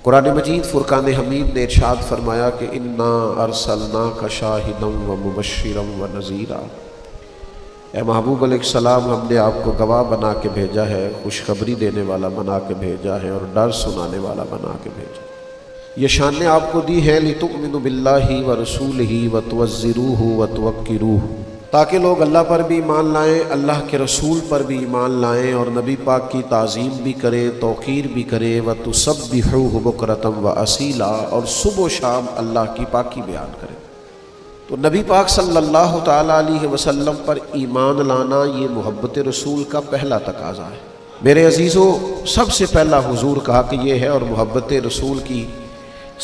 قرآن مجید فرقان حمید نے ارشاد فرمایا کہ انا ارسلناک شاہدا و مبشرا و نذیرا، اے محبوب علیہ السلام ہم نے آپ کو گواہ بنا کے بھیجا ہے، خوشخبری دینے والا بنا کے بھیجا ہے اور ڈر سنانے والا بنا کے بھیجا۔ یہ شان آپ کو دی ہے لتؤمنوا باللہ ورسولہ وتعزروہ وتوقروہ، تاکہ لوگ اللہ پر بھی ایمان لائیں، اللہ کے رسول پر بھی ایمان لائیں اور نبی پاک کی تعظیم بھی کریں، توقیر بھی کریں، وتسبحوہ بکرۃ واصیلا، اور صبح و شام اللہ کی پاکی بیان کریں۔ تو نبی پاک صلی اللہ تعالیٰ علیہ وسلم پر ایمان لانا یہ محبت رسول کا پہلا تقاضا ہے۔ میرے عزیزو، سب سے پہلا حضور کہا کہ یہ ہے، اور محبت رسول کی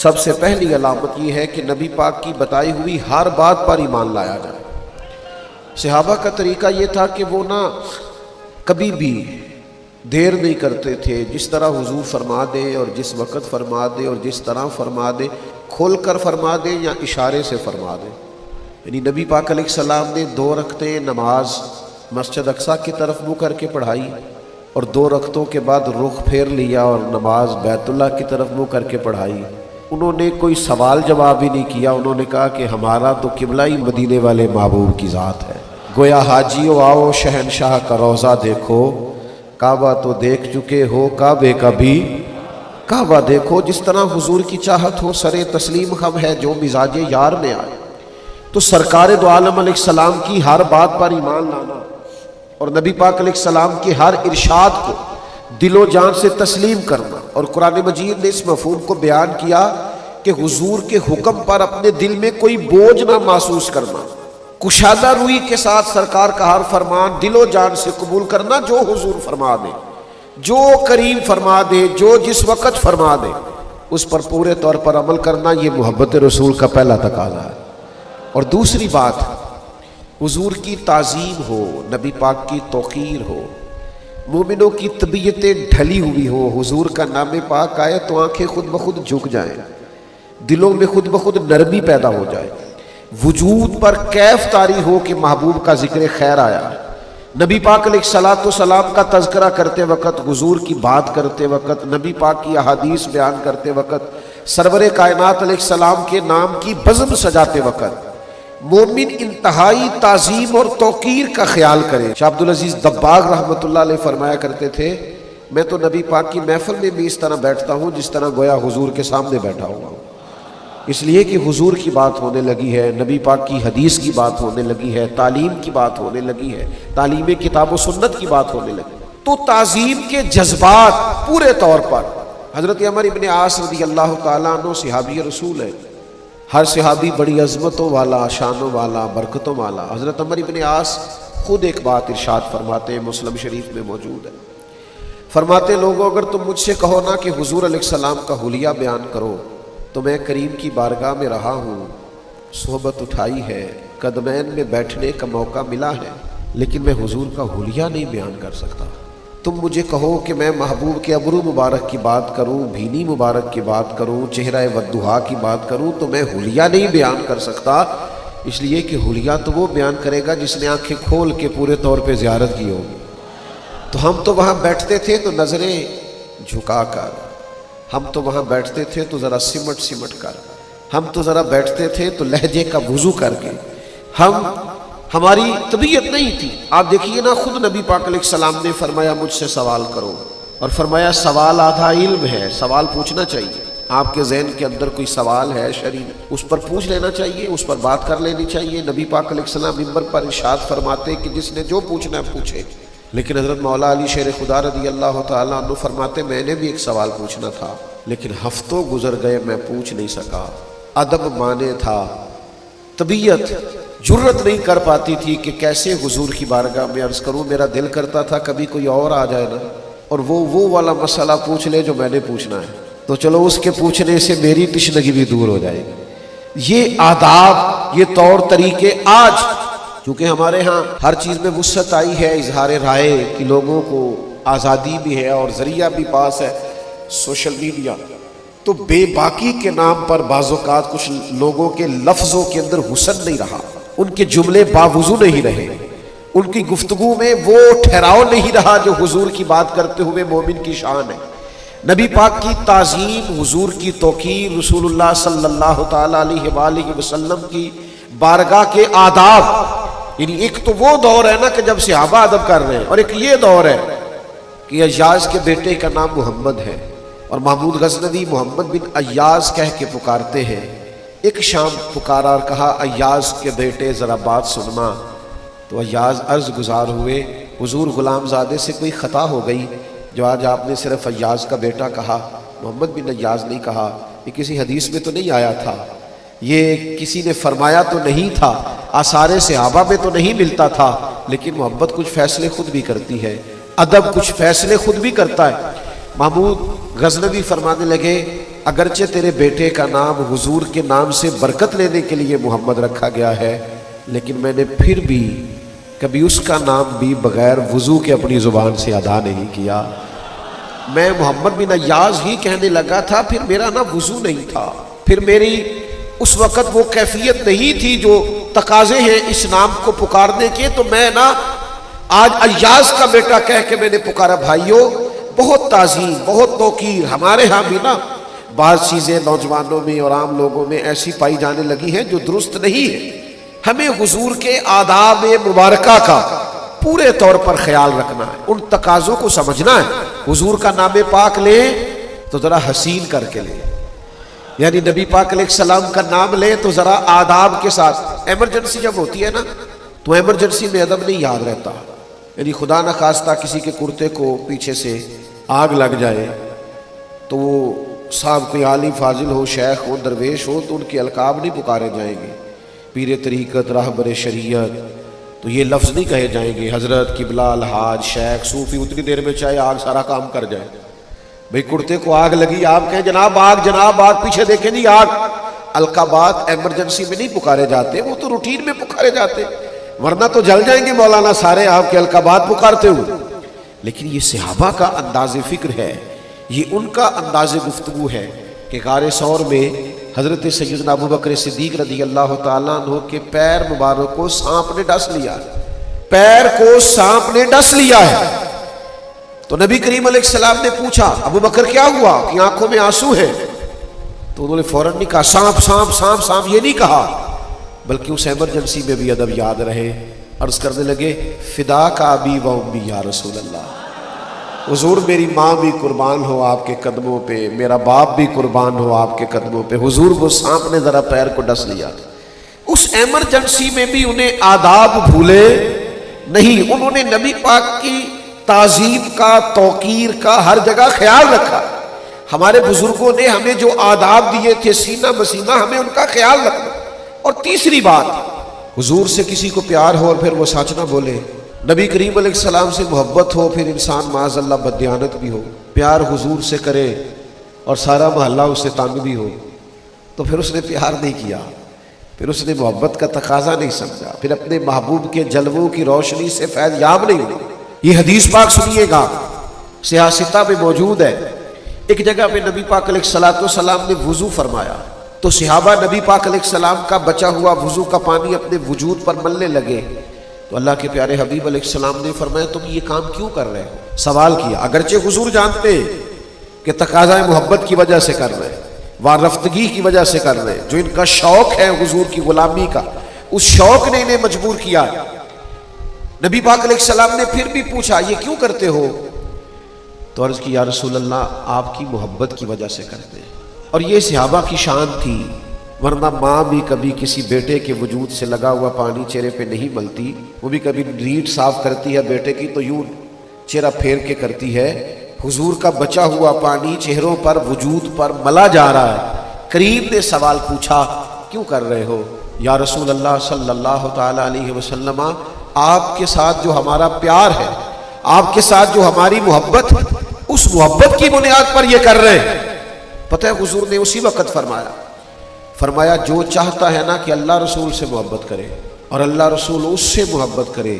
سب سے پہلی علامت یہ ہے کہ نبی پاک کی بتائی ہوئی ہر بات پر ایمان لایا جائے۔ صحابہ کا طریقہ یہ تھا کہ وہ کبھی بھی دیر نہیں کرتے تھے، جس طرح حضور فرما دیں اور جس وقت فرما دیں اور جس طرح فرما دیں، کھول کر فرما دیں یا اشارے سے فرما دیں۔ یعنی نبی پاک علیہ السلام نے 2 رکعتیں نماز مسجد اقصیٰ کی طرف منہ کر کے پڑھائی اور 2 رکعتوں کے بعد رخ پھیر لیا اور نماز بیت اللہ کی طرف منہ کر کے پڑھائی۔ انہوں نے کوئی سوال جواب ہی نہیں کیا، انہوں نے کہا کہ ہمارا تو قبلہ ہی مدینے والے محبوب کی ذات ہے۔ گویا حاجیو آؤ شہنشاہ کا روضہ دیکھو، کعبہ تو دیکھ چکے ہو، کعبے کا بھی کعبہ دیکھو۔ جس طرح حضور کی چاہت ہو سر تسلیم خم ہے جو مزاج یار میں آئے۔ تو سرکار دو عالم علیہ السلام کی ہر بات پر ایمان لانا اور نبی پاک علیہ السلام کے ہر ارشاد کو دل و جان سے تسلیم کرنا، اور قرآن مجید نے اس مفہوم کو بیان کیا کہ حضور کے حکم پر اپنے دل میں کوئی بوجھ نہ محسوس کرنا، کشادہ روئی کے ساتھ سرکار کا ہر فرمان دل و جان سے قبول کرنا، جو حضور فرما دے، جو کریم فرما دے، جو جس وقت فرما دے اس پر پورے طور پر عمل کرنا، یہ محبت رسول کا پہلا تقاضا ہے۔ اور دوسری بات، حضور کی تعظیم ہو، نبی پاک کی توقیر ہو، مومنوں کی طبیعتیں ڈھلی ہوئی ہو، حضور کا نام پاک آئے تو آنکھیں خود بخود جھک جائیں، دلوں میں خود بخود نرمی پیدا ہو جائے، وجود پر کیف طاری ہو کہ محبوب کا ذکر خیر آیا۔ نبی پاک علیہ الصلاۃ والسلام کا تذکرہ کرتے وقت، حضور کی بات کرتے وقت، نبی پاک کی احادیث بیان کرتے وقت، سرور کائنات علیہ السلام کے نام کی بزم سجاتے وقت مومن انتہائی تعظیم اور توقیر کا خیال کرے۔ شاہ عبدالعزیز دباغ رحمۃ اللہ علیہ فرمایا کرتے تھے، میں تو نبی پاک کی محفل میں بھی اس طرح بیٹھتا ہوں جس طرح گویا حضور کے سامنے بیٹھا ہوا ہوں، اس لیے کہ حضور کی بات ہونے لگی ہے، نبی پاک کی حدیث کی بات ہونے لگی ہے، تعلیم کی بات ہونے لگی ہے، تعلیم کتاب و سنت کی بات ہونے لگی۔ تو تعظیم کے جذبات پورے طور پر، حضرت عمر ابن عاص رضی اللہ تعالیٰ عنہ صحابی رسول ہے، ہر صحابی بڑی عظمتوں والا، شانوں والا، برکتوں والا۔ حضرت عمر ابن عاص خود ایک بات ارشاد فرماتے ہیں، مسلم شریف میں موجود ہے، فرماتے لوگوں اگر تم مجھ سے کہو نا کہ حضور علیہ السلام کا حلیہ بیان کرو تو میں کریم کی بارگاہ میں رہا ہوں، صحبت اٹھائی ہے، قدمین میں بیٹھنے کا موقع ملا ہے، لیکن میں حضور کا حلیہ نہیں بیان کر سکتا۔ تم مجھے کہو کہ میں محبوب کے ابرو مبارک کی بات کروں، بھینی مبارک کی بات کروں، چہرہ ودھا کی بات کروں تو میں حلیہ نہیں بیان کر سکتا، اس لیے کہ حلیہ تو وہ بیان کرے گا جس نے آنکھیں کھول کے پورے طور پہ زیارت کی ہوگی۔ تو ہم تو وہاں بیٹھتے تھے تو نظریں جھکا کر، ہم تو وہاں بیٹھتے تھے تو ذرا سمٹ کر، ہم تو ذرا بیٹھتے تھے تو لہجے کا وضو کر کے، ہماری طبیعت نہیں تھی۔ آپ دیکھیے نا، خود نبی پاک علیہ السلام نے فرمایا مجھ سے سوال کرو، اور فرمایا سوال آدھا علم ہے، سوال پوچھنا چاہیے۔ آپ کے ذہن کے اندر کوئی سوال ہے شرعی، اس پر پوچھ لینا چاہیے، اس پر بات کر لینی چاہیے۔ نبی پاک علیہ السلام منبر پر ارشاد فرماتے کہ جس نے جو پوچھنا ہے پوچھے، لیکن حضرت مولا علی شیر خدا رضی اللہ تعالیٰ عنہ فرماتے میں نے بھی ایک سوال پوچھنا تھا، لیکن ہفتوں گزر گئے میں پوچھ نہیں سکا۔ ادب مانے تھا، طبیعت جرت نہیں کر پاتی تھی کہ کیسے حضور کی بارگاہ میں عرض کروں۔ میرا دل کرتا تھا کبھی کوئی اور آ جائے نا اور وہ والا مسئلہ پوچھ لے جو میں نے پوچھنا ہے، تو چلو اس کے پوچھنے سے میری تشنگی بھی دور ہو جائے گی۔ یہ آداب، یہ طور طریقے آج چونکہ ہمارے ہاں ہر چیز میں وسعت آئی ہے، اظہار رائے کی لوگوں کو آزادی بھی ہے اور ذریعہ بھی پاس ہے سوشل میڈیا، تو بے باکی کے نام پر بعض اوقات کچھ لوگوں کے لفظوں کے اندر حسن نہیں رہا، ان کے جملے باوضو نہیں رہے، ان کی گفتگو میں وہ ٹھہراؤ نہیں رہا جو حضور کی بات کرتے ہوئے مومن کی شان ہے۔ نبی پاک کی تعظیم، حضور کی توقیر، رسول اللہ صلی اللہ تعالی علیہ وآلہ وسلم کی بارگاہ کے آداب، یعنی ایک تو وہ دور ہے نا کہ جب صحابہ ادب کر رہے ہیں، اور ایک یہ دور ہے کہ ایاز کے بیٹے کا نام محمد ہے اور محمود غزنوی محمد بن ایاز کہہ کے پکارتے ہیں۔ ایک شام پکارا اور کہا ایاز کے بیٹے ذرا بات سننا، تو ایاز عرض گزار ہوئے حضور غلام زادے سے کوئی خطا ہو گئی جو آج آپ نے صرف ایاز کا بیٹا کہا، محمد بن ایاز نہیں کہا، یہ کسی حدیث میں تو نہیں آیا تھا، یہ کسی نے فرمایا تو نہیں تھا، آثار صحابہ میں تو نہیں ملتا تھا، لیکن محبت کچھ فیصلے خود بھی کرتی ہے، ادب کچھ فیصلے خود بھی کرتا ہے۔ محمود غزنوی فرمانے لگے اگرچہ تیرے بیٹے کا نام حضور کے نام سے برکت لینے کے لیے محمد رکھا گیا ہے، لیکن میں نے پھر بھی کبھی اس کا نام بھی بغیر وضو کے اپنی زبان سے ادا نہیں کیا۔ میں محمد بن ایاز ہی کہنے لگا تھا، پھر میرا نا وضو نہیں تھا، پھر میری اس وقت وہ کیفیت نہیں تھی جو تقاضے ہیں اس نام کو پکارنے کے، تو میں نا آج ایاز کا بیٹا کہہ کے میں نے پکارا۔ بھائیوں، بہت تعظیم، بہت توقیر ہمارے ہاں بھی نا بعض چیزیں نوجوانوں میں اور عام لوگوں میں ایسی پائی جانے لگی ہیں جو درست نہیں ہے۔ ہمیں حضور کے آداب مبارکہ کا پورے طور پر خیال رکھنا ہے، ان تقاضوں کو سمجھنا ہے۔ حضور کا نام پاک لے تو ذرا حسین کر کے لے، یعنی نبی پاک علیہ السلام کا نام لے تو ذرا آداب کے ساتھ۔ ایمرجنسی جب ہوتی ہے نا تو ایمرجنسی میں ادب نہیں یاد رہتا، یعنی خدا نہ خواستہ کسی کے کرتے کو پیچھے سے آگ لگ جائے تو وہ صاحب کوئی عالی فاضل ہو، شیخ ہو، درویش ہو تو ان کے القاب نہیں پکارے جائیں گے، پیر طریقت، راہبر شریعت، تو یہ لفظ نہیں کہے جائیں گے حضرت، قبلہ، الحاج، شیخ، صوفی، اتنی دیر میں چاہے آگ سارا کام کر جائے۔ بھئی کرتے کو آگ لگی، آپ کہیں جناب آگ، جناب آگ، پیچھے دیکھیں نہیں آگ۔ القابات ایمرجنسی میں نہیں پکارے جاتے، وہ تو روٹین میں پکارے جاتے، ورنہ تو جل جائیں گے مولانا سارے آپ کے القابات پکارتے ہوئے۔ لیکن یہ صحابہ کا انداز فکر ہے، یہ ان کا انداز گفتگو ہے کہ غار ثور میں حضرت سیدنا ابو بکر صدیق رضی اللہ تعالیٰ عنہ کے پیر مبارک کو سانپ نے ڈس لیا، پیر کو سانپ نے ڈس لیا ہے۔ تو نبی کریم علیہ السلام نے پوچھا ابو بکر کیا ہوا کہ آنکھوں میں آنسو ہیں؟ تو انہوں نے فوراً نہیں کہا سانپ سانپ سانپ سانپ، یہ نہیں کہا، بلکہ اس ایمرجنسی میں بھی ادب یاد رہے۔ عرض کرنے لگے فدا کا ابی و امی یا رسول اللہ، حضور میری ماں بھی قربان ہو آپ کے قدموں پہ، میرا باپ بھی قربان ہو آپ کے قدموں پہ۔ حضور وہ سانپ نے ذرا پیر کو ڈس لیا، اس ایمرجنسی میں بھی انہیں آداب بھولے نہیں، انہوں نے نبی پاک کی تعظیم کا، توقیر کا ہر جگہ خیال رکھا۔ ہمارے بزرگوں نے ہمیں جو آداب دیے تھے سینہ بسینہ، ہمیں ان کا خیال رکھنا۔ اور تیسری بات، حضور سے کسی کو پیار ہو اور پھر وہ سچ نہ بولے، نبی کریم علیہ السلام سے محبت ہو پھر انسان معاذ اللہ بددیانت بھی ہو، پیار حضور سے کرے اور سارا محلہ اس سے تنگ بھی ہو، تو پھر اس نے پیار نہیں کیا، پھر اس نے محبت کا تقاضا نہیں سمجھا، پھر اپنے محبوب کے جلووں کی روشنی سے فیض یاب نہیں ہوئی۔ یہ حدیث پاک سنیے گا، سیاہ ستہ میں موجود ہے۔ ایک جگہ پہ نبی پاک علیہ السلام نے وضو فرمایا تو صحابہ نبی پاک علیہ السلام کا بچا ہوا وضو کا پانی اپنے وجود پر ملنے لگے، تو اللہ کے پیارے حبیب علیہ السلام نے فرمایا تم یہ کام کیوں کر رہے ہو؟ سوال کیا، اگرچہ حضور جانتے کہ تقاضۂ محبت کی وجہ سے کر رہے ہیں، وارفتگی کی وجہ سے کر رہے ہیں، جو ان کا شوق ہے حضور کی غلامی کا، اس شوق نے انہیں مجبور کیا۔ نبی پاک علیہ السلام نے پھر بھی پوچھا یہ کیوں کرتے ہو؟ تو عرض کی یا رسول اللہ آپ کی محبت کی وجہ سے کرتے ہیں۔ اور یہ صحابہ کی شان تھی، ورنہ ماں بھی کبھی کسی بیٹے کے وجود سے لگا ہوا پانی چہرے پہ نہیں ملتی، وہ بھی کبھی ریٹ صاف کرتی ہے بیٹے کی تو یوں چہرہ پھیر کے کرتی ہے۔ حضور کا بچا ہوا پانی چہروں پر وجود پر ملا جا رہا ہے۔ کریم نے سوال پوچھا کیوں کر رہے ہو؟ یا رسول اللہ صلی اللہ تعالی علیہ وسلم آپ کے ساتھ جو ہمارا پیار ہے، آپ کے ساتھ جو ہماری محبت ہے، اس محبت کی بنیاد پر یہ کر رہے ہیں۔ پتہ ہے حضور نے اسی وقت فرمایا جو چاہتا ہے نا کہ اللہ رسول سے محبت کرے اور اللہ رسول اس سے محبت کرے،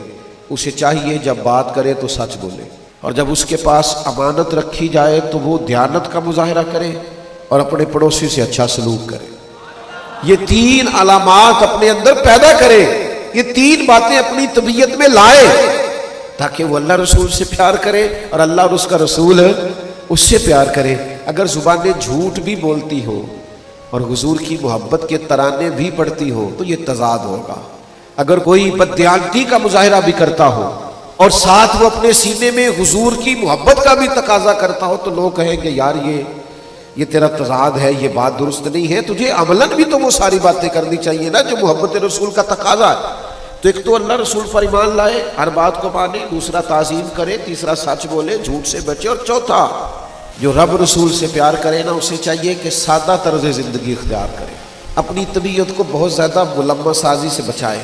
اسے چاہیے جب بات کرے تو سچ بولے، اور جب اس کے پاس امانت رکھی جائے تو وہ دیانت کا مظاہرہ کرے اور اپنے پڑوسی سے اچھا سلوک کرے۔ یہ تین علامات اپنے اندر پیدا کرے، یہ تین باتیں اپنی طبیعت میں لائے تاکہ وہ اللہ رسول سے پیار کرے اور اللہ اور اس کا رسول اس سے پیار کرے. اگر زبانیں جھوٹ بھی بولتی ہوں اور حضور کی محبت کے ترانے بھی پڑھتی ہوں تو یہ تضاد ہوگا. اگر کوئی بددیانتی کا مظاہرہ بھی کرتا ہو اور ساتھ وہ اپنے سینے میں حضور کی محبت کا بھی تقاضا کرتا ہو تو لوگ کہیں گے یار یہ تیرا تضاد ہے، یہ بات درست نہیں ہے. تجھے عملاً بھی تو وہ ساری باتیں کرنی چاہیے نا جو محبت رسول کا تقاضا ہے. تو ایک تو اللہ رسول پر ایمان لائے، ہر بات کو مانے، دوسرا تعظیم کرے، تیسرا سچ بولے، جھوٹ سے بچے، اور چوتھا جو رب رسول سے پیار کرے نا اسے چاہیے کہ سادہ طرز زندگی اختیار کرے، اپنی طبیعت کو بہت زیادہ ملمہ سازی سے بچائے.